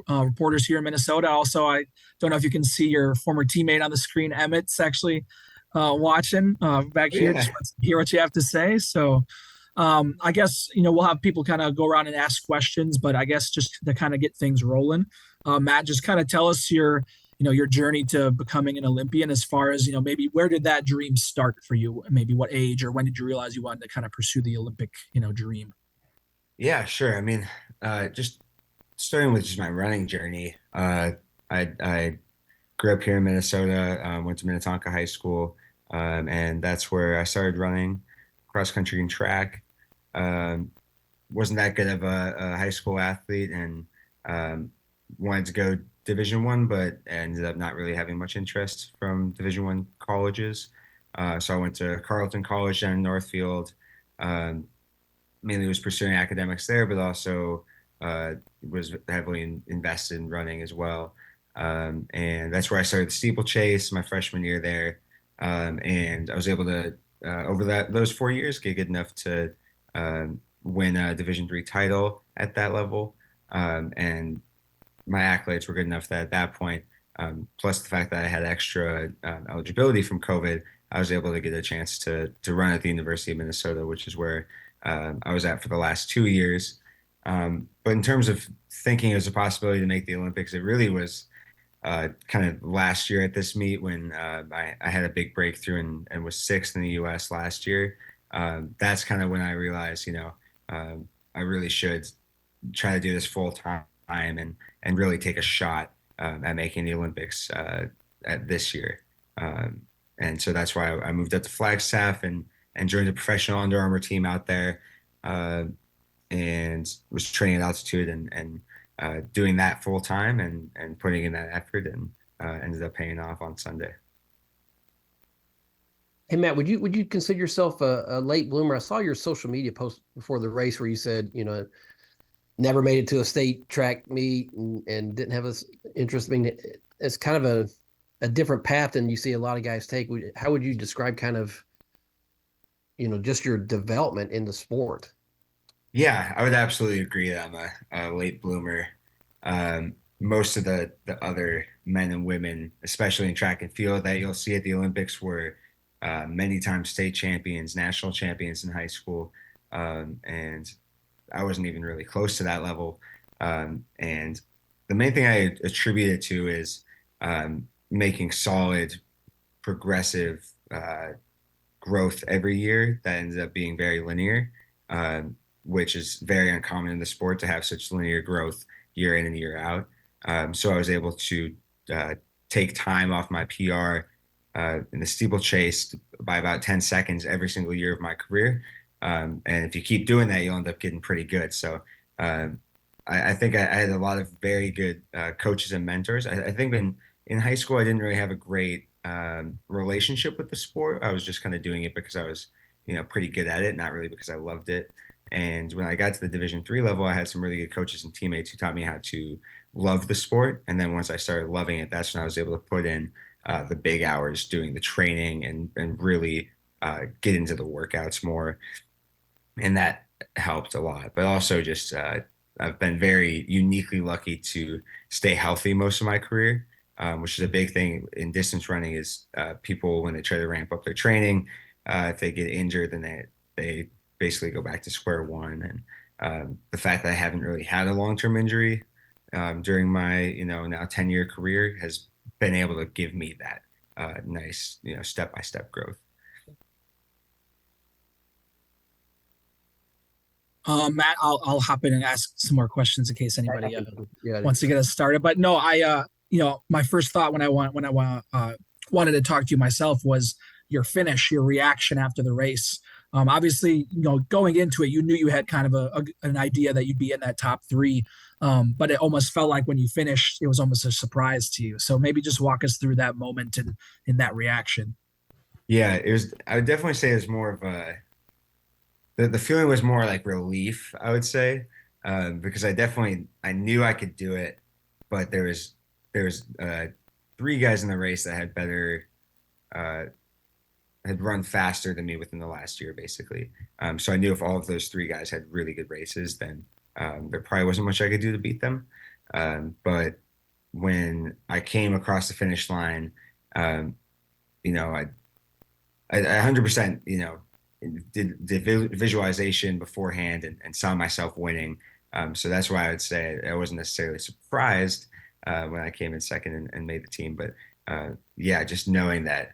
reporters here in Minnesota. Also, I don't know if you can see your former teammate on the screen. Emmett's actually watching back here. Yeah, Just wants to hear what you have to say. So I guess, we'll have people kind of go around and ask questions, but I guess just to kind of get things rolling, Matt, just kind of tell us your journey to becoming an Olympian, as far as, maybe where did that dream start for you? Maybe what age, or when did you realize you wanted to kind of pursue the Olympic, dream? yeah, sure. I mean, just starting with just my running journey. I grew up here in Minnesota, went to Minnetonka High School, and that's where I started running cross country and track. Um, wasn't that good of a high school athlete, and wanted to go Division 1, but ended up not really having much interest from Division 1 colleges. So I went to Carleton College down in Northfield. Um, Mainly was pursuing academics there, but also was heavily invested in running as well. And that's where I started the steeplechase my freshman year there. And I was able to, over those 4 years, get good enough to win a Division 3 title at that level. And my accolades were good enough that at that point, plus the fact that I had extra eligibility from COVID, I was able to get a chance to run at the University of Minnesota, which is where I was at for the last 2 years. But in terms of thinking as a possibility to make the Olympics, it really was kind of last year at this meet when I had a big breakthrough and was sixth in the U.S. last year. That's kind of when I realized, I really should try to do this full time and really take a shot at making the Olympics at this year. And so that's why I moved up to Flagstaff and joined a professional Under Armour team out there, and was training at altitude and doing that full time and putting in that effort, and ended up paying off on Sunday. Hey Matt, would you consider yourself a late bloomer? I saw your social media post before the race where you said, never made it to a state track meet and didn't have an interest. I mean, it's kind of a different path than you see a lot of guys take. How would you describe kind of, just your development in the sport? Yeah, I would absolutely agree that I'm a late bloomer. Most of the other men and women, especially in track and field, that you'll see at the Olympics were many times state champions, national champions in high school. And I wasn't even really close to that level. And the main thing I attribute it to is making solid, progressive growth every year that ends up being very linear, which is very uncommon in the sport to have such linear growth year in and year out. So I was able to take time off my PR in the steeplechase by about 10 seconds every single year of my career. And if you keep doing that, you'll end up getting pretty good. So I think I had a lot of very good coaches and mentors. I think in high school, I didn't really have a great relationship with the sport. I was just kind of doing it because I was, pretty good at it, not really because I loved it. And when I got to the Division 3 level, I had some really good coaches and teammates who taught me how to love the sport. And then once I started loving it, that's when I was able to put in the big hours doing the training and really get into the workouts more. And that helped a lot. But also just I've been very uniquely lucky to stay healthy most of my career, which is a big thing in distance running. Is people, when they try to ramp up their training, if they get injured, then they basically go back to square one. And the fact that I haven't really had a long-term injury during my now 10-year career has been able to give me that nice step-by-step growth. Matt, I'll hop in and ask some more questions in case anybody wants to get us started. But no, my first thought when I wanted to talk to you myself was your finish, your reaction after the race. Obviously, going into it, you knew you had kind of an idea that you'd be in that top three, but it almost felt like when you finished, it was almost a surprise to you. So maybe just walk us through that moment and in that reaction. Yeah, it was. I would definitely say it's more of the feeling was more like relief, I would say, because I knew I could do it, but there was three guys in the race that had better had run faster than me within the last year, basically. So I knew if all of those three guys had really good races, then there probably wasn't much I could do to beat them. But when I came across the finish line, you know, I 100%, you know, did visualization beforehand and saw myself winning. So that's why I would say I wasn't necessarily surprised when I came in second and made the team. But yeah, just knowing that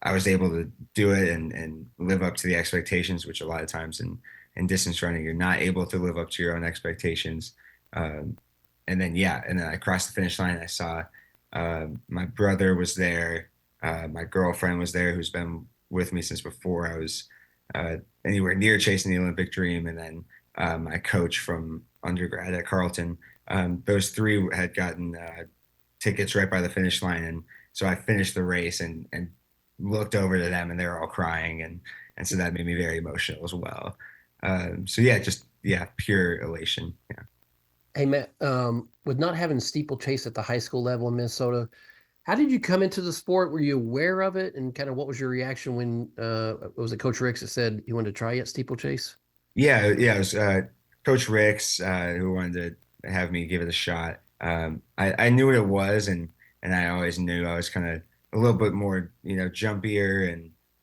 I was able to do it and live up to the expectations, which a lot of times in distance running, you're not able to live up to your own expectations. And then, yeah, and then I crossed the finish line. I saw my brother was there. My girlfriend was there, who's been with me since before I was anywhere near chasing the Olympic dream. And then my coach from undergrad at Carleton. Those three had gotten tickets right by the finish line. And so I finished the race and looked over to them, and they were all crying. And so that made me very emotional as well. So yeah, just, yeah, pure elation. Yeah. Hey, Matt, with not having steeplechase at the high school level in Minnesota, how did you come into the sport? Were you aware of it? And kind of what was your reaction when, was it Coach Ricks that said he wanted to try it, steeplechase? Yeah, it was Coach Ricks who wanted to have me give it a shot. I knew what it was, and I always knew I was kind of a little bit more, you know, jumpier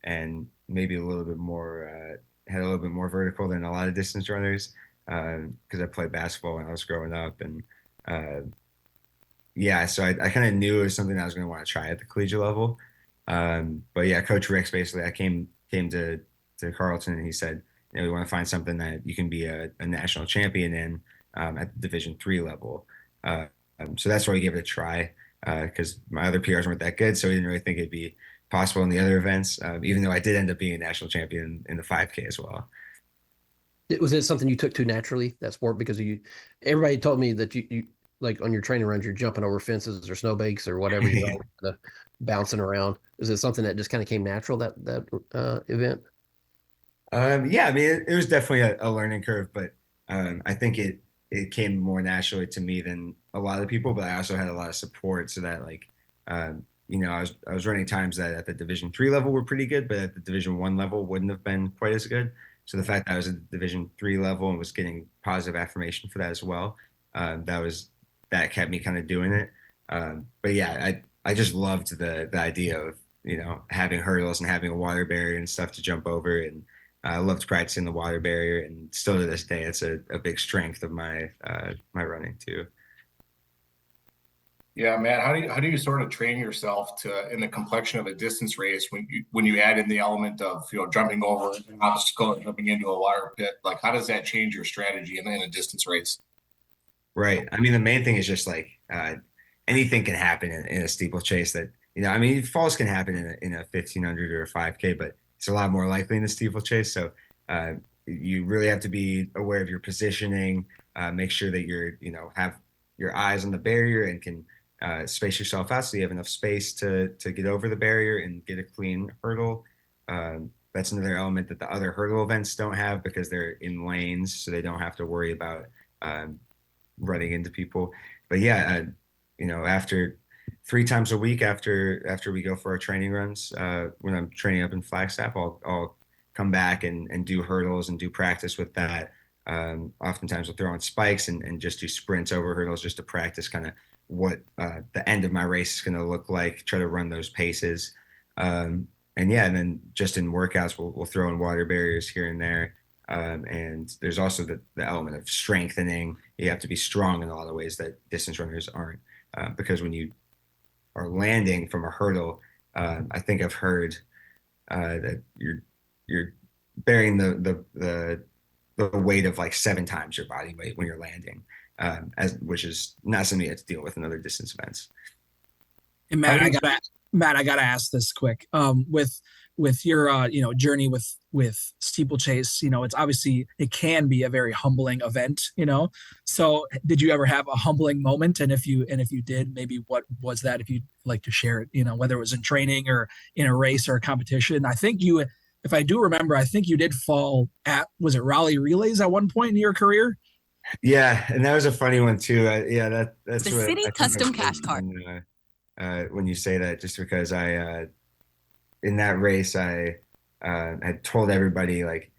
and maybe a little bit more had a little bit more vertical than a lot of distance runners because I played basketball when I was growing up, and yeah, so I kind of knew it was something I was going to want to try at the collegiate level. But yeah, Coach Ricks basically, I came to Carleton, and he said, you know, we want to find something that you can be a national champion in at the Division III level. So that's why we gave it a try because my other PRs weren't that good, so we didn't really think it'd be possible in the other events. Even though I did end up being a national champion in the 5K as well. Was it something you took to naturally, that sport? Because everybody told me that you like on your training runs, you're jumping over fences or snowbanks or whatever, you're all kind of bouncing around. Is it something that just kind of came natural, that event? Yeah, I mean, it was definitely a learning curve, but I think it came more naturally to me than a lot of people. But I also had a lot of support, so that like, you know, I was running times that at the Division III level were pretty good, but at the Division I level wouldn't have been quite as good. So the fact that I was at the Division III level and was getting positive affirmation for that as well, that kept me kind of doing it. But yeah, I just loved the idea of, you know, having hurdles and having a water barrier and stuff to jump over, and I loved practicing the water barrier, and still to this day, it's a big strength of my my running too. Yeah, Matt, how do you sort of train yourself to in the complexion of a distance race when you add in the element of, you know, jumping over an obstacle and jumping into a wire pit? Like, how does that change your strategy in a distance race? Right. I mean, the main thing is just like anything can happen in a steeplechase. That, you know, I mean, falls can happen in a 1500 or a 5K, but it's a lot more likely in the steeplechase. So you really have to be aware of your positioning. Make sure that you know, have your eyes on the barrier and can space yourself out so you have enough space to get over the barrier and get a clean hurdle. That's another element that the other hurdle events don't have because they're in lanes, so they don't have to worry about running into people. But yeah, you know, after 3 times a week after we go for our training runs, when I'm training up in Flagstaff, I'll come back and do hurdles and do practice with that. Oftentimes we'll throw on spikes and just do sprints over hurdles just to practice kind of what the end of my race is going to look like, try to run those paces. And yeah, and then just in workouts, we'll throw in water barriers here and there. And there's also the element of strengthening. You have to be strong in a lot of ways that distance runners aren't, because when you are landing from a hurdle, I think I've heard that you're bearing the weight of like 7 times your body weight when you're landing, which is not something you have to deal with in other distance events. And Matt, I gotta ask this quick. With your you know, journey with steeplechase, you know, it's obviously, it can be a very humbling event, you know. So did you ever have a humbling moment? And if you did, maybe what was that, if you'd like to share it, you know, whether it was in training or in a race or a competition? I think you, if I do remember, I think you did fall at, was it Raleigh Relays at one point in your career? Yeah, and that was a funny one too. Yeah, that's the what City I think Custom of Cash Card. when you say that, just because I in that race I had told everybody like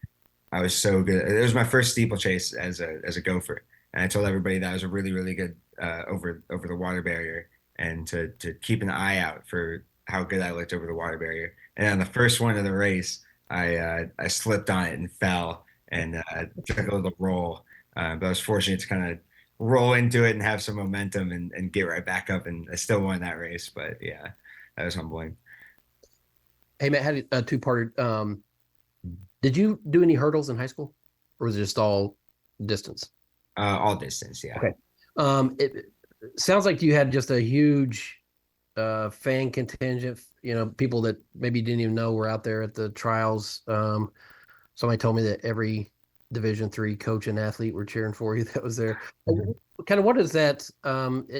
I was so good. It was my first steeplechase as a gopher, and I told everybody that I was a really good over the water barrier, and to keep an eye out for how good I looked over the water barrier. And on the first one of the race, I slipped on it and fell and took a little roll. But I was fortunate to kind of roll into it and have some momentum and get right back up, and I still won that race. But yeah, that was humbling. Hey, Matt, had a two-parter. Did you do any hurdles in high school, or was it just all distance? All distance, yeah. Okay. It sounds like you had just a huge fan contingent, people that maybe didn't even know were out there at the trials. Somebody told me that every Division III coach and athlete were cheering for you that was there. Kind of what is that?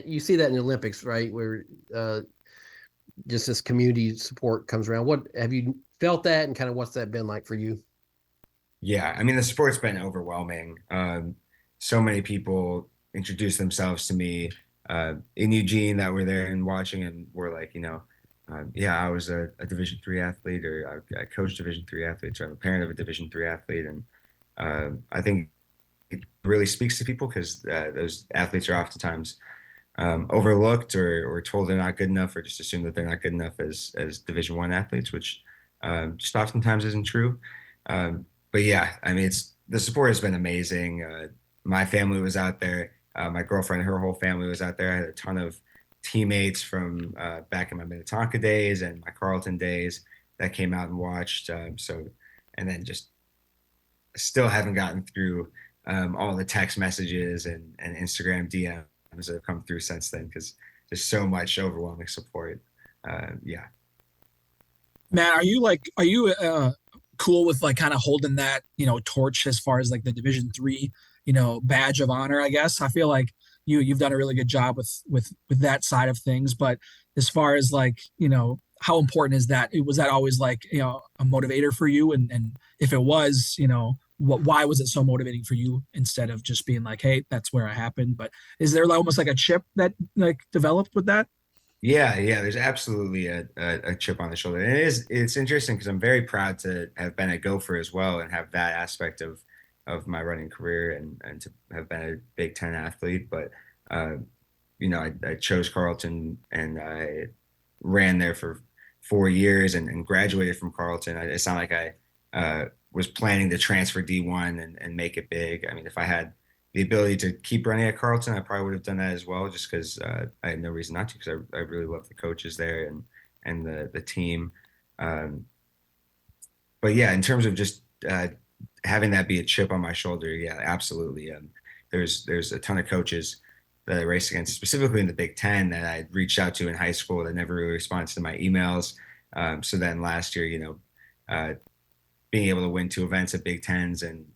You see that in the Olympics, right? Where just this community support comes around. What have you felt that, and kind of what's that been like for you? Yeah, I mean, the sport's been overwhelming. So many people introduced themselves to me in Eugene that were there and watching, and were like, yeah, I was a Division III athlete, or I coached Division III athletes, or I'm a parent of a Division III athlete. And I think it really speaks to people, because those athletes are oftentimes overlooked, or told they're not good enough, or just assume that they're not good enough as Division I athletes, which just oftentimes isn't true. But yeah, I mean, the support has been amazing. My family was out there. My girlfriend, her whole family was out there. I had a ton of teammates from back in my Minnetonka days and my Carleton days that came out and watched. And then just still haven't gotten through all the text messages and Instagram DMs that have come through since then, because there's so much overwhelming support. Yeah. Matt, are you cool with like kind of holding that, torch as far as like the Division III, badge of honor, I guess? I feel like you've done a really good job with that side of things. But as far as like, how important is that? Was that always like, a motivator for you? And if it was, why was it so motivating for you, instead of just being like, hey, that's where I happened? But is there almost like a chip that like developed with that? Yeah, there's absolutely a chip on the shoulder. And it's interesting, because I'm very proud to have been a Gopher as well, and have that aspect of my running career, and to have been a Big Ten athlete. But I chose Carleton, and I ran there for 4 years, and graduated from Carleton. It's not like I was planning to transfer D1 and make it big. I mean, if I had the ability to keep running at Carleton, I probably would have done that as well, just because I had no reason not to, because I really love the coaches there and the team. But yeah, in terms of just having that be a chip on my shoulder, yeah, absolutely. There's a ton of coaches that I raced against, specifically in the Big Ten, that I reached out to in high school that never really responded to my emails. So then last year, being able to win 2 events at Big Tens and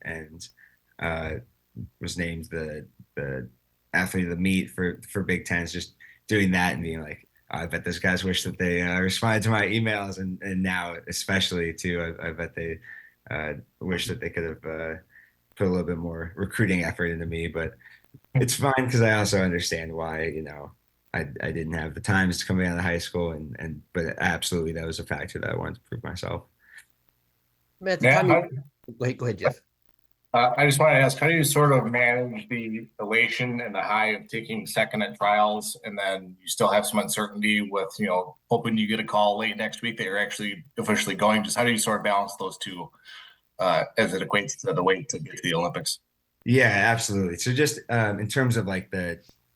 was named the athlete of the meet for Big Tens, just doing that and being like, I bet those guys wish that they responded to my emails, and now especially too, I bet they wish that they could have put a little bit more recruiting effort into me. But it's fine, because I also understand why, I didn't have the times to come out of high school, but absolutely that was a factor that I wanted to prove myself. Matt, Go ahead, Jeff. I just want to ask, how do you sort of manage the elation and the high of taking second at trials, and then you still have some uncertainty with, hoping you get a call late next week that you're actually officially going? Just how do you sort of balance those two as it equates to the weight to get to the Olympics? Yeah, absolutely. So just in terms of like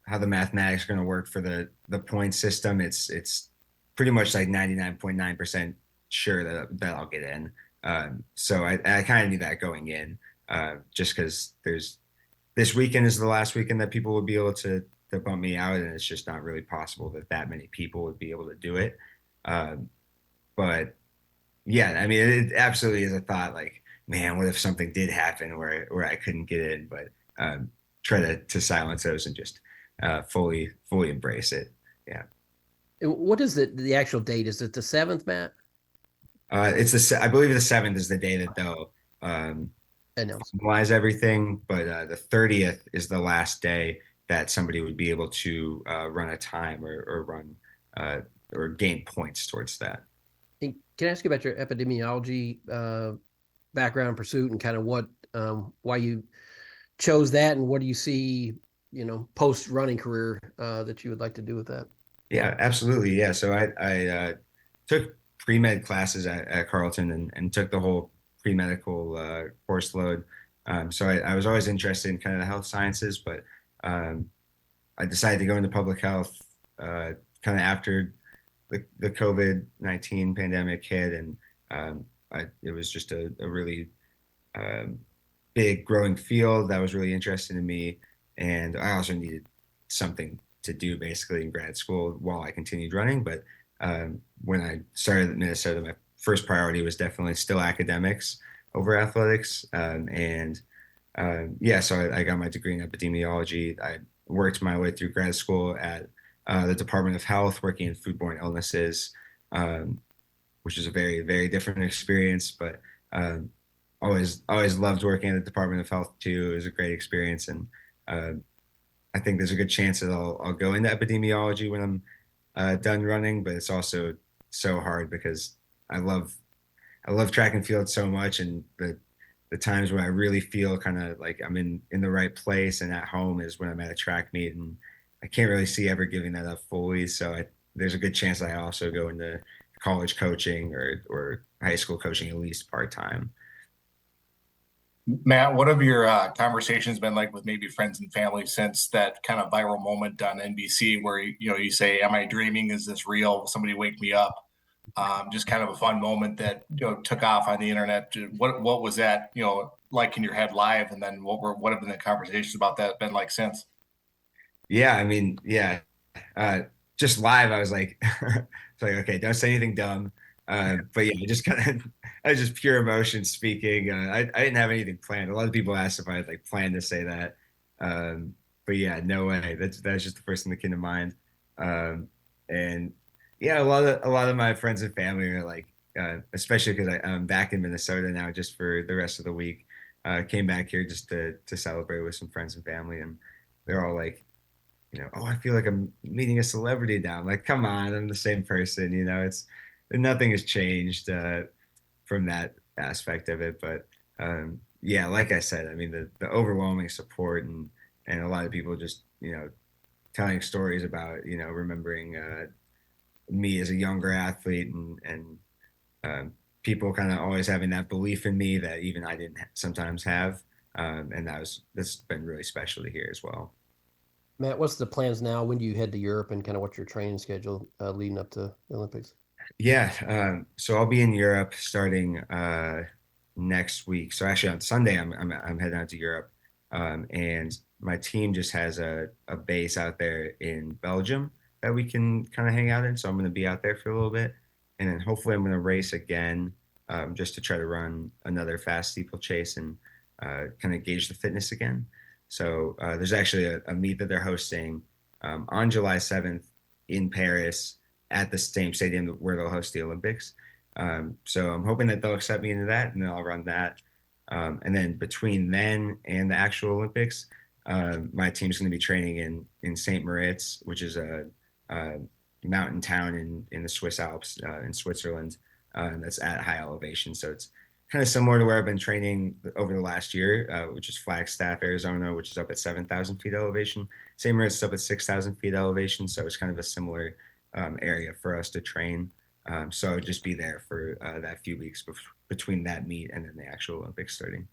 how the mathematics are going to work for the point system, it's pretty much like 99.9% sure that I'll get in. So I kind of knew that going in. Just because this weekend is the last weekend that people would be able to bump me out, and it's just not really possible that many people would be able to do it. But yeah, I mean, it absolutely is a thought, like, man, what if something did happen where I couldn't get in? But try to silence those and just fully embrace it. Yeah. What is the actual date? Is it the 7th, Matt? I believe the 7th is the day that they'll finalize everything, but the 30th is the last day that somebody would be able to run a time or run or gain points towards that. And can I ask you about your epidemiology background pursuit, and kind of what why you chose that, and what do you see post running career that you would like to do with that? Yeah, absolutely. Yeah. So I took pre-med classes at Carleton and took the whole pre-medical course load. So I was always interested in kind of the health sciences, but I decided to go into public health kind of after the COVID-19 pandemic hit. And it was just a really big growing field that was really interesting to me. And I also needed something to do basically in grad school while I continued running. But when I started at Minnesota, my first priority was definitely still academics over athletics. So I got my degree in epidemiology. I worked my way through grad school at the Department of Health, working in foodborne illnesses, which is a very, very different experience. But always loved working at the Department of Health too. It was a great experience, and I think there's a good chance that I'll go into epidemiology when I'm done running. But it's also so hard because I love track and field so much, and the times when I really feel kind of like I'm in the right place and at home is when I'm at a track meet, and I can't really see ever giving that up fully. So there's a good chance that I also go into college coaching or high school coaching, at least part-time. Matt, what have your conversations been like with maybe friends and family since that kind of viral moment on NBC where you say, "Am I dreaming? Is this real? Will somebody wake me up?" Just kind of a fun moment that took off on the internet. What was that like in your head live, and then what have been the conversations about that been like since? Yeah, I mean, yeah, just live, I was like, it's like, okay, don't say anything dumb. But yeah, just kind of, I was just pure emotion speaking. I didn't have anything planned. A lot of people asked if I had like planned to say that. But yeah, no way. That's just the first thing that came to mind. And yeah, a lot of my friends and family are like, especially because I'm back in Minnesota now just for the rest of the week. Came back here just to celebrate with some friends and family, and they're all like, oh, I feel like I'm meeting a celebrity now. I'm like, come on, I'm the same person. Nothing has changed from that aspect of it. But yeah, like I said, I mean, the overwhelming support and a lot of people just telling stories about remembering me as a younger athlete and people kind of always having that belief in me that even I didn't sometimes have, and that's been really special to hear as well. Matt, what's the plans now? When do you head to Europe, and kind of what's your training schedule leading up to the Olympics? Yeah, so I'll be in Europe starting next week. So actually on Sunday, I'm heading out to Europe, and my team just has a base out there in Belgium that we can kind of hang out in. So I'm going to be out there for a little bit, and then hopefully I'm going to race again, just to try to run another fast steeplechase and kind of gauge the fitness again. So there's actually a meet that they're hosting on July 7th in Paris at the same stadium where they'll host the Olympics. So I'm hoping that they'll accept me into that, and then I'll run that. And then between then and the actual Olympics, my team's going to be training in St. Moritz, which is a mountain town in the Swiss Alps in Switzerland. That's at high elevation. So it's kind of similar to where I've been training over the last year, which is Flagstaff, Arizona, which is up at 7,000 feet elevation. St. Moritz is up at 6,000 feet elevation. So it's kind of a similar area for us to train. So I would just be there for that few weeks between that meet and then the actual Olympics starting.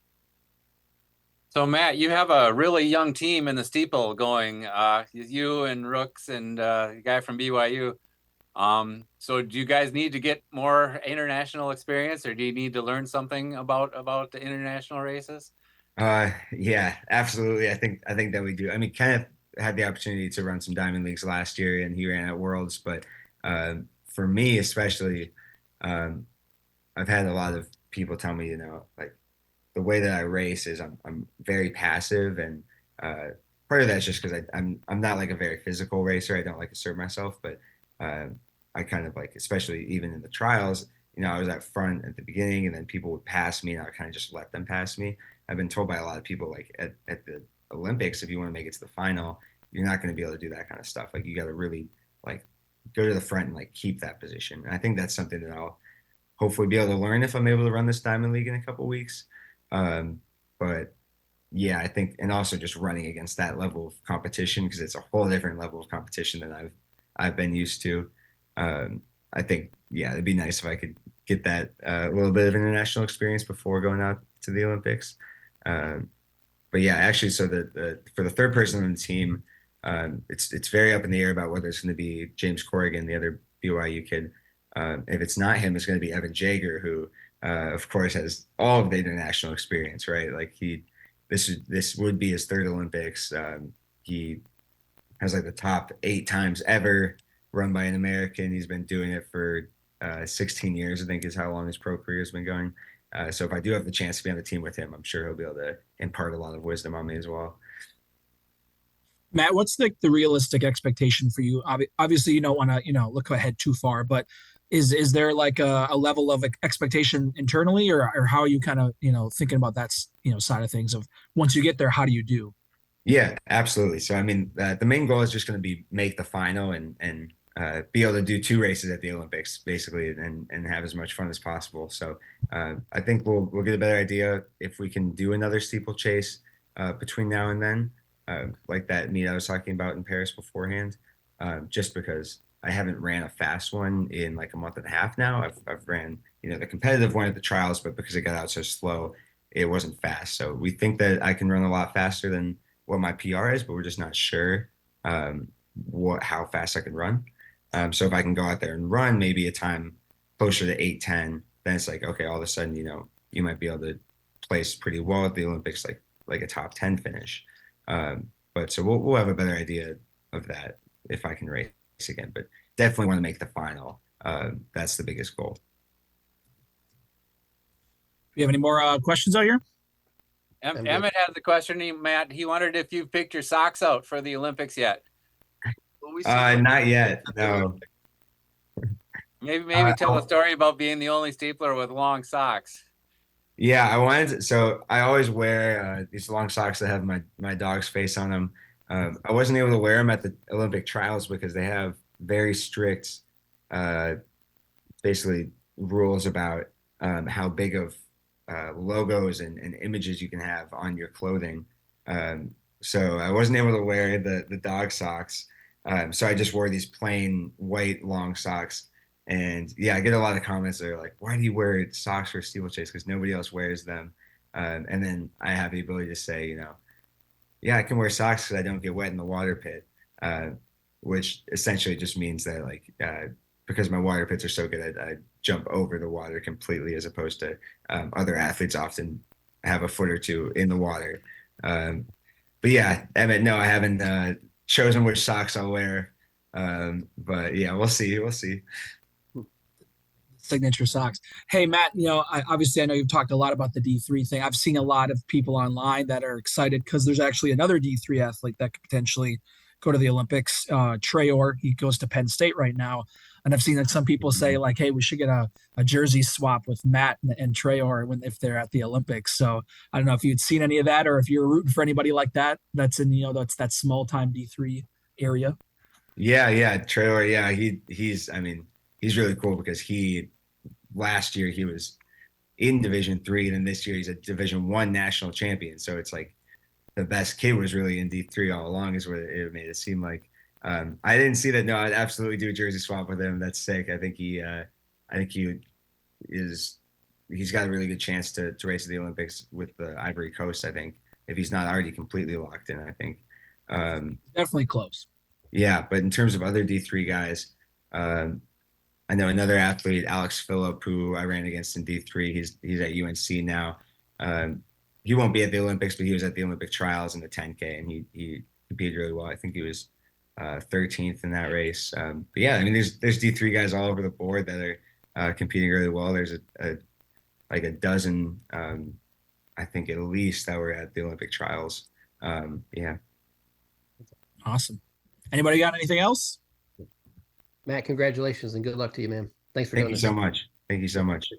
So Matt, you have a really young team in the steeple going. You and Rooks and the guy from BYU. So do you guys need to get more international experience, or do you need to learn something about the international races? Yeah, absolutely. I think that we do. I mean, Kenneth had the opportunity to run some Diamond Leagues last year, and he ran at Worlds. But for me, especially, I've had a lot of people tell me, like the way that I race is I'm very passive, and part of that's just because I'm not like a very physical racer. I don't like assert myself, but I kind of like, especially even in the trials, I was at front at the beginning, and then people would pass me, and I would kind of just let them pass me. I've been told by a lot of people, like at the Olympics, if you want to make it to the final, you're not going to be able to do that kind of stuff. Like you got to really like go to the front and like keep that position. And I think that's something that I'll hopefully be able to learn if I'm able to run this Diamond League in a couple of weeks. But yeah, I think, and also just running against that level of competition, because it's a whole different level of competition than I've been used to. I think, yeah, it'd be nice if I could get that little bit of international experience before going out to the Olympics. But yeah, actually, so for the third person on the team, it's very up in the air about whether it's going to be James Corrigan, the other BYU kid. If it's not him, it's going to be Evan Jager, who, of course, has all of the international experience, right? Like this would be his third Olympics. He has like the top 8 times ever run by an American. He's been doing it for 16 years, I think, is how long his pro career has been going. So if I do have the chance to be on the team with him, I'm sure he'll be able to impart a lot of wisdom on me as well. Matt, what's the realistic expectation for you? Obviously, you don't want to, look ahead too far, but is there like a level of expectation internally, or how are you kind of, thinking about that, side of things of once you get there, how do you do? Yeah, absolutely. So, I mean, the main goal is just going to be make the final and be able to do 2 races at the Olympics, basically, and have as much fun as possible. So I think we'll get a better idea if we can do another steeplechase between now and then, like that meet I was talking about in Paris beforehand, just because I haven't ran a fast one in like a month and a half now. I've ran, the competitive one at the trials, but because it got out so slow, it wasn't fast. So we think that I can run a lot faster than what my PR is, but we're just not sure how fast I can run. So if I can go out there and run maybe a time closer to 8:10, then it's like, okay, all of a sudden, you might be able to place pretty well at the Olympics, like a top 10 finish. But so we'll have a better idea of that if I can race again, but definitely want to make the final. That's the biggest goal. Do you have any more questions out here? Emmett had the question, Matt. He wondered if you've picked your socks out for the Olympics yet. Not yet. No. Maybe tell a story about being the only steepler with long socks. Yeah, I wanted to, so I always wear these long socks that have my dog's face on them. I wasn't able to wear them at the Olympic trials because they have very strict, basically rules about how big of logos and images you can have on your clothing. So I wasn't able to wear the dog socks. So I just wore these plain white long socks. And yeah, I get a lot of comments that are like, why do you wear socks for steeplechase? Because nobody else wears them. And then I have the ability to say, yeah, I can wear socks because I don't get wet in the water pit, which essentially just means that because my water pits are so good, I jump over the water completely, as opposed to other athletes often have a foot or two in the water. But yeah, Emmett, no, I haven't chosen which socks I'll wear. But yeah, we'll see. Signature socks. Hey, Matt, obviously I know you've talked a lot about the D3 thing. I've seen a lot of people online that are excited because there's actually another D3 athlete that could potentially go to the Olympics. Traore, he goes to Penn State right now. And I've seen that some people say like, hey, we should get a jersey swap with Matt and Traore if they're at the Olympics. So I don't know if you'd seen any of that, or if you're rooting for anybody like that that's in, that's that small time D3 area. Yeah, Traore, yeah, he's really cool because last year he was in Division 3, and then this year he's a Division 1 national champion. So it's like the best kid was really in D3 all along, is what it made it seem like. I didn't see that. No, I'd absolutely do a jersey swap with him. That's sick. I think he's got a really good chance to race at the Olympics with the Ivory Coast, I think, if he's not already completely locked in, I think. Definitely close. Yeah, but in terms of other D3 guys, I know another athlete, Alex Phillip, who I ran against in D3. He's at UNC now. He won't be at the Olympics, but he was at the Olympic trials in the 10K, and he competed really well. I think he was 13th in that race. But yeah, I mean, there's D3 guys all over the board that are competing really well. There's like a dozen, I think at least, that were at the Olympic trials. Yeah. Awesome. Anybody got anything else? Matt, congratulations and good luck to you, man. Thanks for Thank doing you this. so much. Thank you so much.